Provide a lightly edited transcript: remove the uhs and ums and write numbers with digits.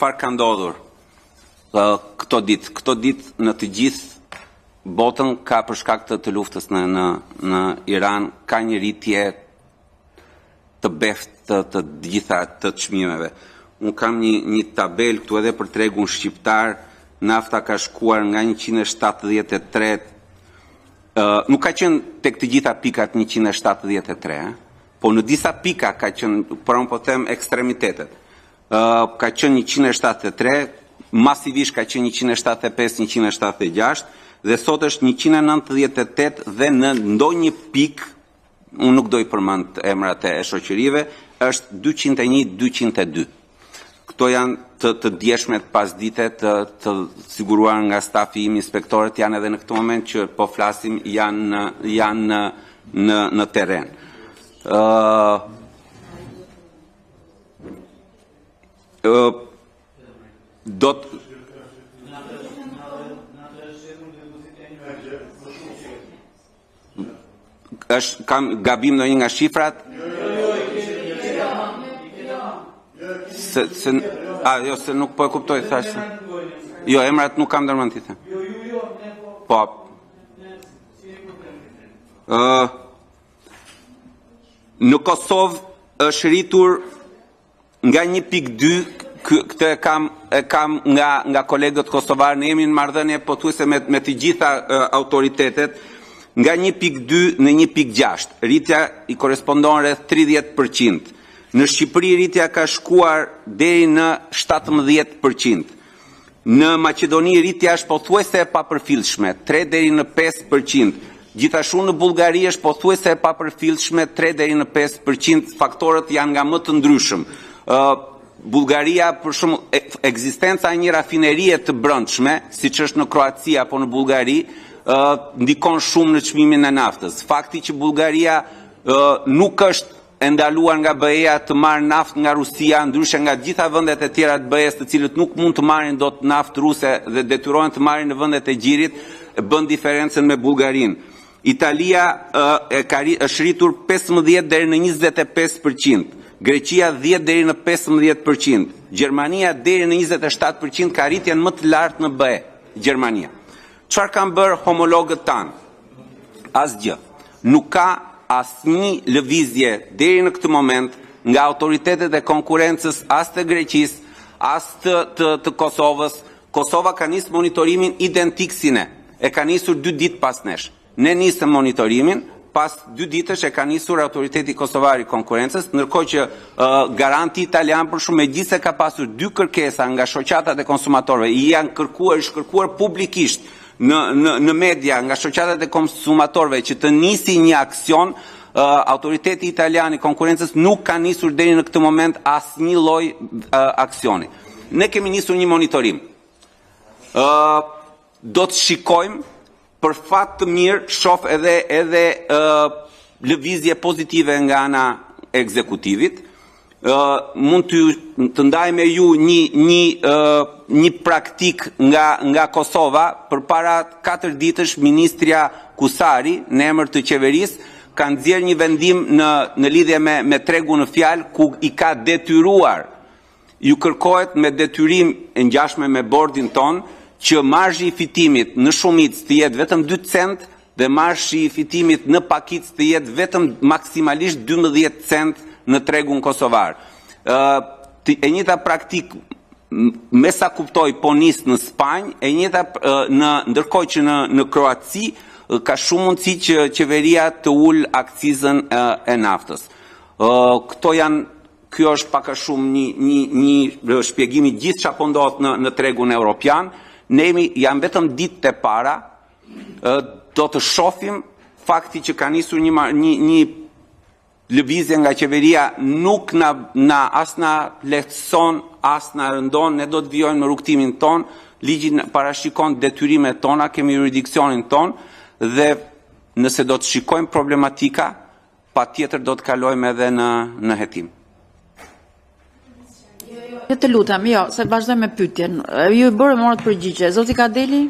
çfarë ka ndodhur këto ditë në të gjithë botën ka për shkak të luftës në Iran ka një rritje të beftë të gjitha të çmimeve. Unë kam një tabel këtu edhe për tregun shqiptar, nafta ka shkuar nga 173, nuk ka qenë tek të gjitha pikat 173, po në disa pika ka qenë, por unë po them ekstremitetet. Ka qenë 173, masivisht ka qenë 175, 176, dhe sot është 198 dhe në ndonjë pik, unë nuk do i përmend emrat e shoqërive, është 201, 202. Këto janë të djeshmet pas dite të siguruar nga stafi im inspektorët, janë edhe në këtë moment që po flasim janë në terren. Do të kam gabim ndonjë nga shifrat? Se nuk po e kuptoj, thashë. Jo, emrat nuk kam ndërmend t'i them. Po. Në Kosovë është rritur nga 1.2, këtë e kam nga kolegët kosovarë, ne jemi në marrëdhënie pothuajse me të gjitha autoritetet, nga 1.2 në 1.6, rritja i korespondon rreth 30%. Në Shqipëri rritja ka shkuar deri në 17%. Në Maqedoni rritja është pothuajse e papërfillshme, 3 deri në 5%. Gjithashtu në Bullgari është pothuajse e papërfillshme, 3 deri në 5%. Faktorët janë nga më të ndryshëm. Bullgaria, për shembull, ekzistenca e një rafinerie të brendshme, siç është në Kroaci apo në Bullgari, ndikon shumë në çmimin e naftës. Fakti që Bullgaria nuk është ndaluar nga BE-ja të marrë naftë nga Rusia, ndryshe nga gjitha vendet e tjera të BE-s, të cilët nuk mund të marrin dot naftë ruse dhe detyrohen të marrin në vendet e gjirit, bën diferencën me Bullgarinë. Italia është rritur 15 deri në 25%, Greqia 10 deri në 15%, Gjermania deri në 27% ka rritjen më të lartë në BE, Gjermania. Çfarë kanë bërë homologët tanë? Asgjë. Nuk ka asnjë lëvizje deri në këtë moment nga autoritetet e konkurrencës, as të Greqisë, as të Kosovës. Kosova ka nisur monitorimin identik si ne. E ka nisur 2 ditë pas nesh. Ne nisëm monitorimin, pas 2 ditësh e ka nisur autoriteti kosovar i konkurrencës, ndërkohë që garanti italian për shumë megjithëse ka pasur 2 kërkesa nga shoqatat e konsumatorëve, i janë kërkuar publikisht në media nga shoqatat e konsumatorëve që të nisi një aksion, autoriteti italian i konkurrencës nuk ka nisur deri në këtë moment asnjë lloj aksioni. Ne kemi nisur një monitorim. Do të shikojmë, për fat të mirë, shoh edhe lëvizje pozitive nga ana e ekzekutivit. Mund të ndaj me ju një praktik nga Kosova. Përpara 4 ditësh ministrja Kusari në emër të qeverisë ka nxjerrë një vendim në lidhje me tregu në fjalë, ku i ka detyruar, ju kërkohet me detyrim e ngjashme me bordin ton, që marzhi i fitimit në shumicë të jetë vetëm 2 cent dhe marzhi i fitimit në pakicë të jetë vetëm maksimalisht 12 cent në tregun kosovar. E njëjta praktik, me sa kuptoj, po nis në Spanjë, e njëjta ndërkohë që në Kroaci ka shumë mundësi që qeveria të ul akcizën e naftës. Kjo është pak a shumë një shpjegim i gjithë çfarë po ndodh në tregun evropian. Ne janë vetëm ditët e para, do të shohim fakti që ka nisur një lëvizje nga qeveria nuk as na lehtëson, as na rëndon, ne do të vijojmë në rrugtimin ton, ligji parashikon detyrimet tona, kemi jurisdiksionin ton, dhe nëse do të shikojmë problematika, patjetër do të kalojmë edhe në hetim. Të lutem, jo, se vazhdoj me pyetjen. Ju i morët përgjigje. Zoti Kadeli?